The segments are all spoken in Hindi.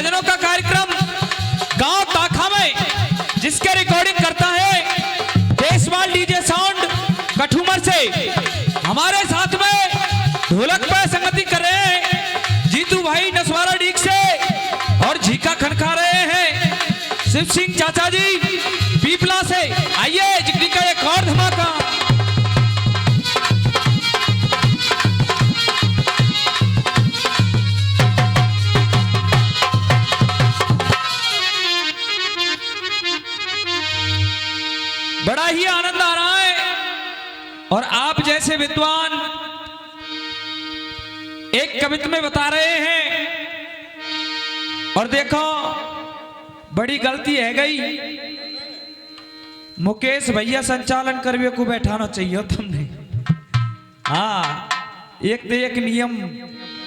भजनों का कार्यक्रम गांव ताखा में, जिसके रिकॉर्डिंग करता है देशवाल डीजे साउंड कठुमर से। हमारे साथ में ढोलक पर संगति कर रहे हैं जीतू भाई नसवारा डीक से, और झीका खनखा रहे हैं शिव सिंह चाचा जी पीपला से। आइए जिगरी का एक और धमाका। बड़ा ही आनंद आ रहा है, और आप जैसे विद्वान एक कविता में बता रहे हैं, और देखो बड़ी गलती है गई, मुकेश भैया संचालन करवे को बैठाना चाहिए तुमने। हाँ, एक तो एक नियम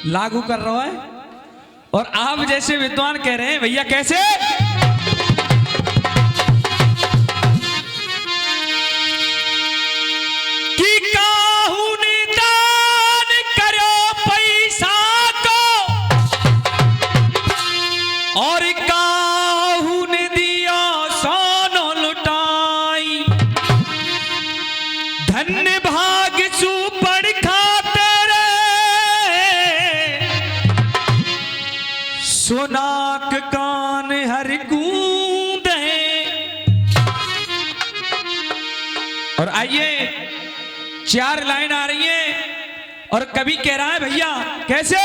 लागू कर रहा है, और आप जैसे विद्वान कह रहे हैं भैया कैसे। सोनाक कान हर गूंद है। और आइए 4 लाइन आ रही है, और कवि कह रहा है भैया कैसे।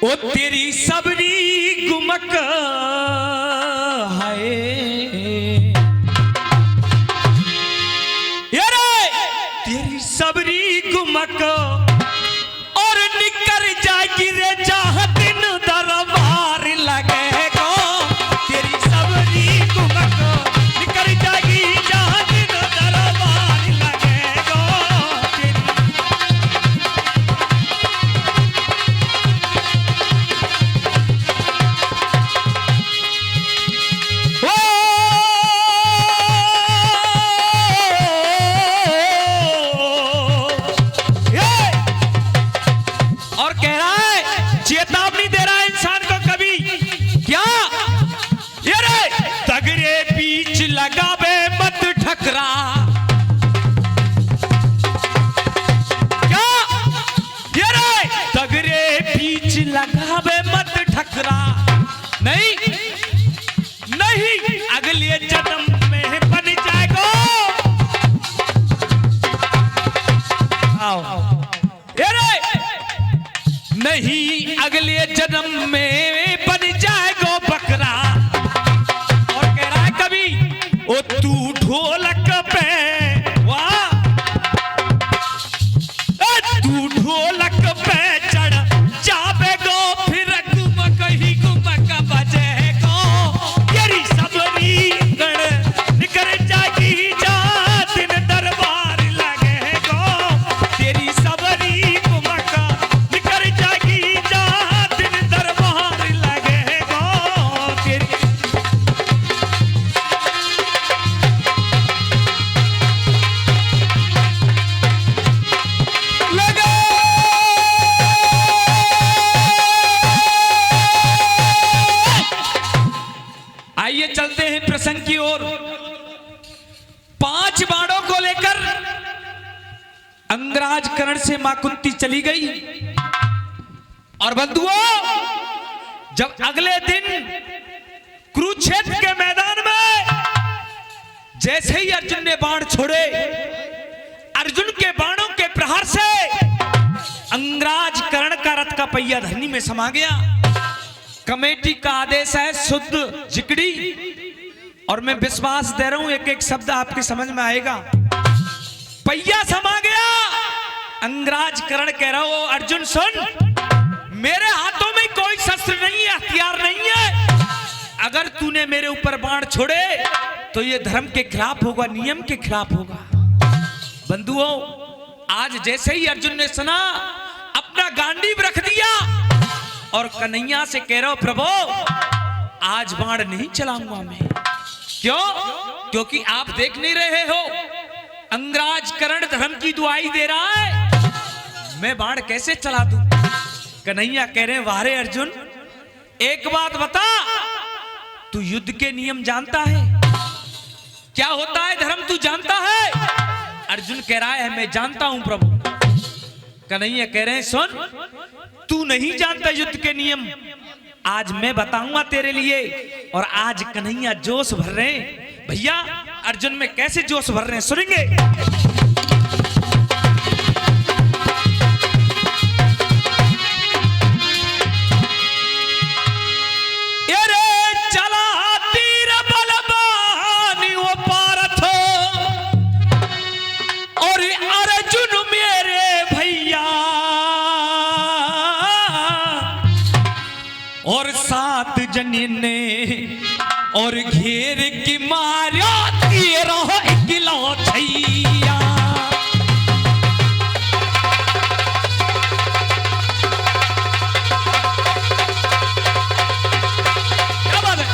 ओ तेरी सबरी गुमक है, तेरी सबरी गुमक और निकर जाएगी रे जहाँ दिन दरबार लगेगा। तेरी सबरी गुमक निकर जाएगी जहाँ दिन दरबार लगेगा। और कह रहा है, चेतावनी दे रहा है इंसान को कभी क्या, ये रे तगड़े बीच लगावे मत ठकरा। क्या, ये रे तगड़े बीच लगावे मत ठकरा। नहीं नहीं, अगले जन्म में बन जाएगा। आओ नहीं, अगले जन्म में बन जाएगा बकरा। और कह रहा है कभी, ओ तू ढोलक पे वाह, तू ढोलक पे चढ़ जावेगो, फिर गुमक ही गुमक बजेगो। तेरी सबरी गण निकर जाएगी जहाँ दिन दरबार लगेगो। तेरी सबरी गुमक निकर जाएगी जहाँ दिन दरबार लगेगो। तेरी लगे। आइए चलते हैं प्रसंग की ओर। 5 बाणों को लेकर अंगराज कर्ण से मां कुंती चली गई, और बंधुओं जब अगले दिन कुरुक्षेत्र के मैदान में जैसे ही अर्जुन ने बाण छोड़े, अर्जुन के बाणों के प्रहार से अंगराज कर्ण का रथ का पहिया धरनी में समा गया। कमेटी का आदेश है शुद्ध जिकड़ी, और मैं विश्वास दे रहा हूं एक एक शब्द आपके समझ में आएगा। पहिया समा गया। अंगराज कर्ण कह रहा हो, अर्जुन सुन, मेरे हाथों में कोई शस्त्र नहीं है, हथियार नहीं है। अगर तूने मेरे ऊपर बाण छोड़े तो ये धर्म के खिलाफ होगा, नियम के खिलाफ होगा। बंधुओं आज जैसे ही अर्जुन ने सुना, अपना गांडीव रख दिया और कन्हैया से कह रहा हूं, प्रभु आज बाण नहीं चलाऊंगा मैं। क्यों? क्योंकि आप देख नहीं रहे हो अंगराज कर्ण धर्म की दुआई दे रहा है, मैं बाण कैसे चला दूं? कन्हैया कह रहे वारे अर्जुन, एक बात बता, तू युद्ध के नियम जानता है? क्या होता है धर्म तू जानता है? अर्जुन कह रहा है मैं जानता हूं प्रभु। कन्हैया कह रहे हैं सुन, तू नहीं जानता युद्ध के नियम, आज मैं बताऊंगा तेरे लिए। और आज कन्हैया जोश भर रहे हैं। भैया अर्जुन में कैसे जोश भर रहे हैं सुनेंगे। और सात जने ने और घेर की मारो तेरा इकलौ छैया। क्या बात है?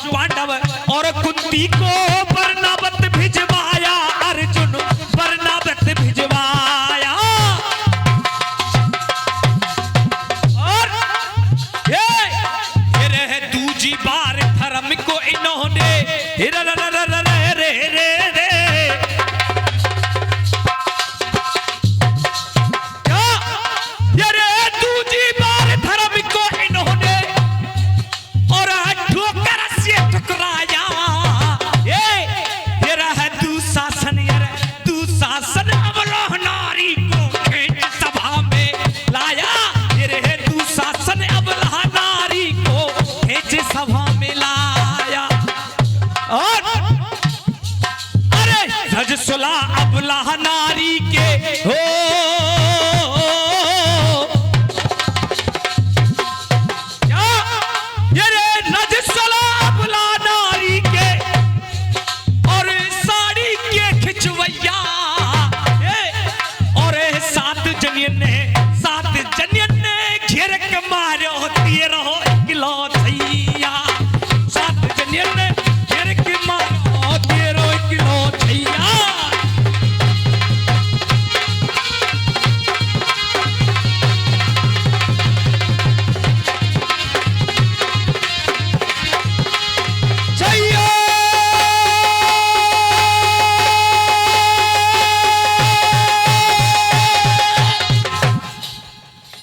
पांडव और कुंती को बरनाबत भिजवाया, अर्जुन बरनाबत भिजवाया। और ये रहे दूजी बार धर्म को इन्होंने सभा में लाया। और अरे धज सुला अबला नारी के हो, क्या ये रे धज सुला अबला नारी के और साड़ी के खिंचवैया। और सात जनियन ने घेर के मारो तेरो इकलौ छैया।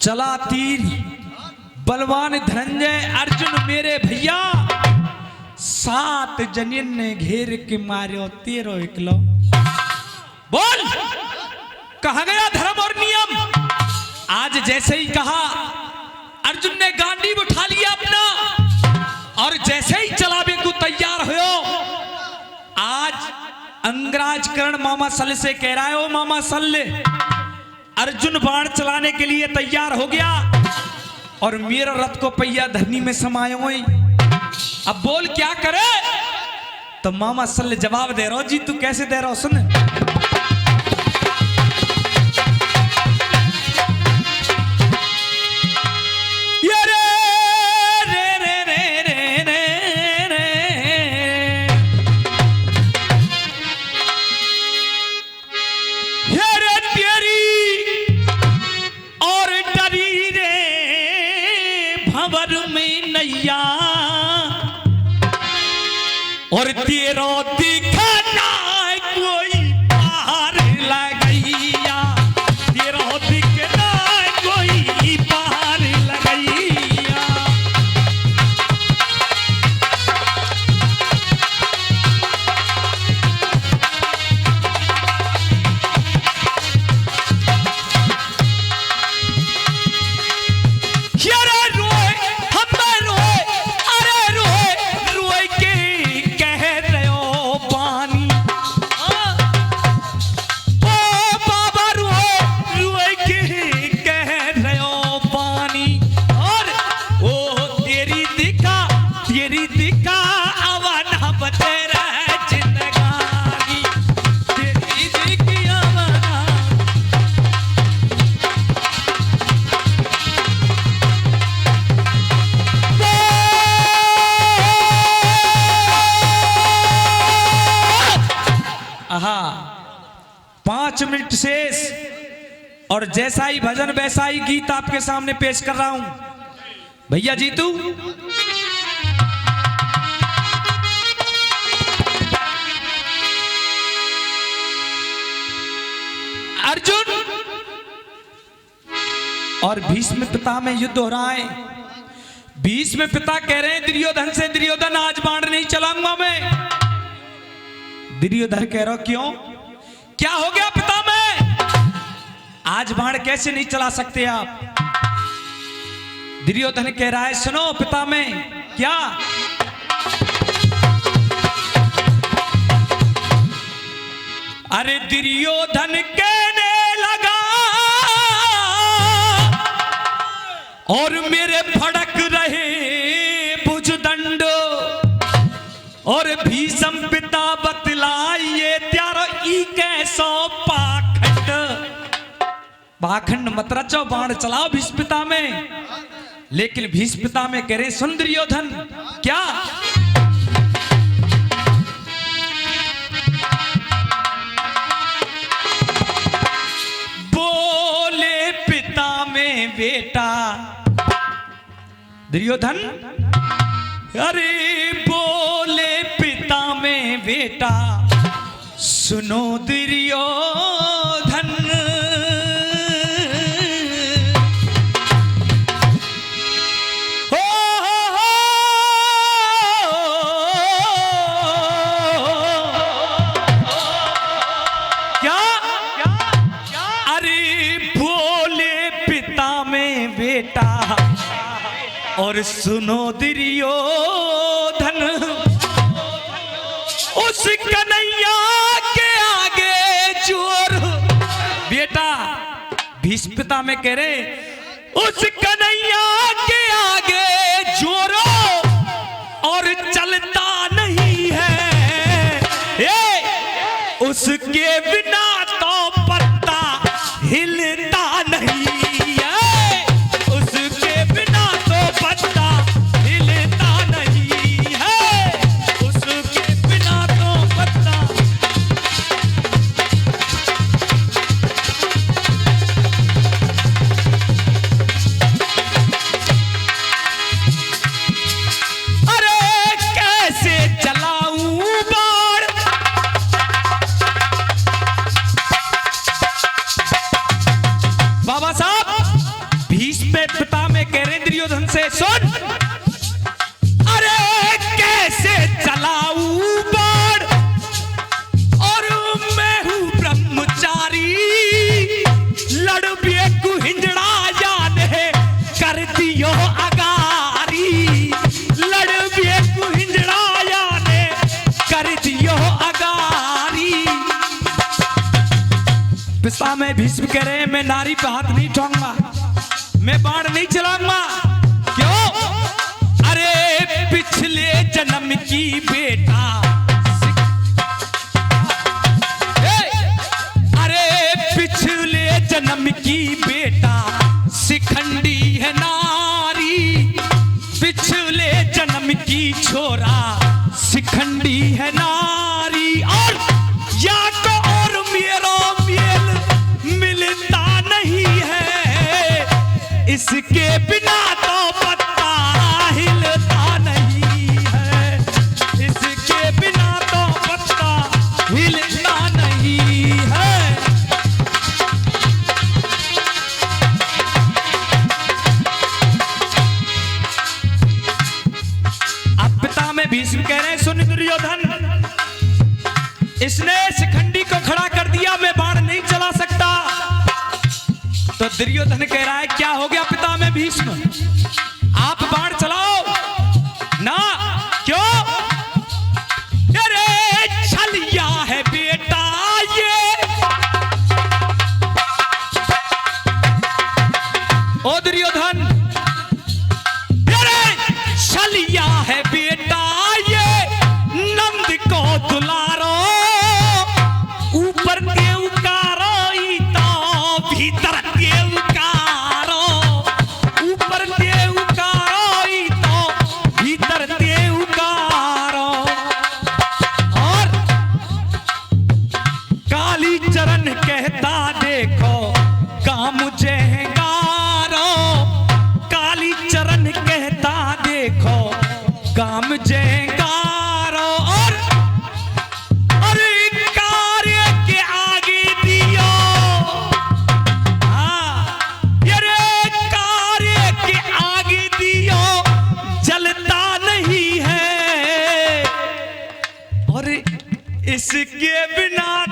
चला तीर बलवान धनंजय अर्जुन मेरे भैया, सात जनियन ने घेर के मारो तेरो इकलौ। बोल कहा गया धर्म और नियम? आज जैसे ही कहा अर्जुन ने गांडीव उठा लिया अपना, और जैसे ही चलावे को तैयार हो, आज अंगराज कर्ण मामा सल से कह रहा है, ओ मामा सल, अर्जुन बाण चलाने के लिए तैयार हो गया और मेरा रथ को पहिया धरनी में समाये हुए। अब बोल क्या करे? तो मामा सल जवाब दे रहा हो। जी तू कैसे दे रहा हो सुन। और तेरो दिखना कोई पार लगैया, तेरो दिखना कोई पार लगैया। 5 मिनट शेष और जैसा ही भजन वैसा ही गीत आपके सामने पेश कर रहा हूं। भैया जीतू अर्जुन और भीष्म पिता में युद्ध हो रहा है। भीष्म पिता कह रहे हैं दुर्योधन से, दुर्योधन आज बाण नहीं चलाऊंगा मैं। दुर्योधन कह रहा क्यों, क्या हो गया पिता में, आज बाण कैसे नहीं चला सकते आप। दुर्योधन कह रहा है सुनो पिता में, क्या अरे दुर्योधन कहने लगा और मेरे फड़क रहे भुजदंड और भीष्म पिता बतलाइए त्यारो ई कैसो पाखंड। पाखंड मत रचो, बाण चलाओ भीष्म पिता में। लेकिन भीष्म पिता में कह रहे सुन दुर्योधन, क्या बोले पिता में बेटा दुर्योधन, अरे बोले पिता में बेटा सुनो दुर्योधन, और सुनो दुर्योधन, उस कन्हैया के आगे जोर। बेटा भीष्म पिता में कह रहे उस कन्हैया के आगे जोरो और चलता नहीं है, उसके बिना तो पत्ता हिलता नहीं है, उसके बिना तो पत्ता हिलता नहीं है, उसके बिना तो पत्ता। अरे कैसे चलाऊं बाण, बाबा साहब भीष्म पिता में कह रहे दुर्योधन से सुन, अरे कैसे चलाऊं बाण और मैं हूं ब्रह्मचारी, लड़बे को हिंजड़ा जाने कर दियो अगारी, लड़बे को हिंजड़ा जाने कर दियो अगारी। पिता में भीष्म कह रहे मैं नारी पे हाथ नहीं उठाऊंगा, मैं बाण नहीं चलाऊंगा। क्यों? अरे पिछले जन्म की बेटा, अरे पिछले जन्म की बेटा शिखंडी है नारी, पिछले जन्म की छोरा शिखंडी है नारी, और या को और मेरा मेल मिलता नहीं है, इसके बिना तो पत्ता हिलता नहीं है, इसके बिना तो पत्ता हिलता नहीं है। अब पिता में भीष्म कह रहे हैं सुन दुर्योधन, इसने शिखंडी को खड़ा कर दिया, मैं बाण नहीं चला सकता। तो दुर्योधन कह रहा है क्या हो गया पिता में भीष्म, आप बाण चलाओ ना। क्यों? अरे छलिया है बेटा ये, ओ दुर्योधन, अरे छलिया है बेटा ये, नंद को दुलारो ऊपर देव कारो, तो भीतर देव कारो, ऊपर देव इसके बिना